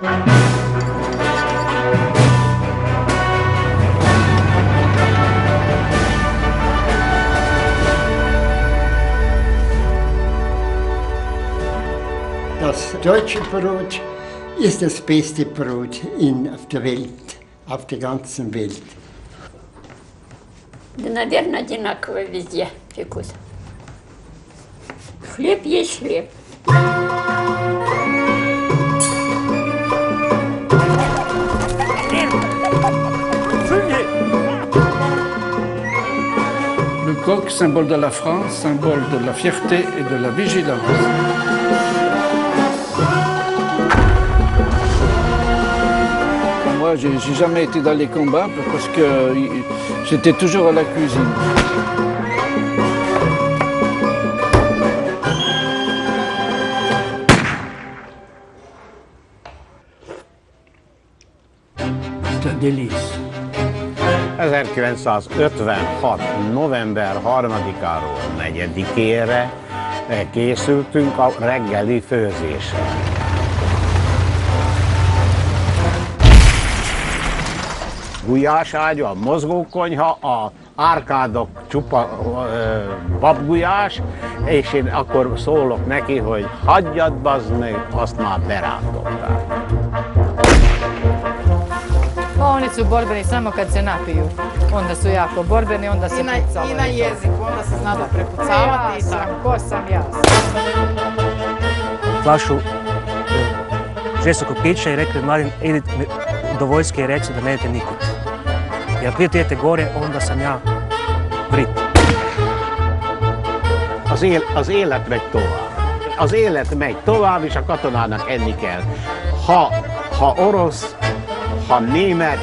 Das deutsche Brot ist das beste Brot auf der Welt, auf der ganzen Welt. Да, наверное, одинаково везде пекут. Хлеб есть хлеб. Le coq, symbole de la France, symbole de la fierté et de la vigilance. Moi, j'ai jamais été dans les combats parce que j'étais toujours à la cuisine. C'est un délice. 1956. november 3-áról 4-ére készültünk a reggeli főzésre. Gulyáságy, a mozgókonyha, a árkádok csupa babgulyás, és én akkor szólok neki, hogy hagyjad bazd meg, azt már berántották. Oni su borbeni samo kad se napiju, onda su jako borbeni, onda se pucavaju. I na jeziku, onda se zna da prepucavati i tako. Ko sam ja? Flašu žestokog pića i rekli mladim, idite do vojske i reci da ne idete nikud. Jer prije idete gore, onda sam ja brit. Az élet megy tovább. Az élet megy tovább, és a katonának enni kell. Ha orosz, ha német,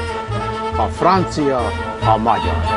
ha francia, ha magyar.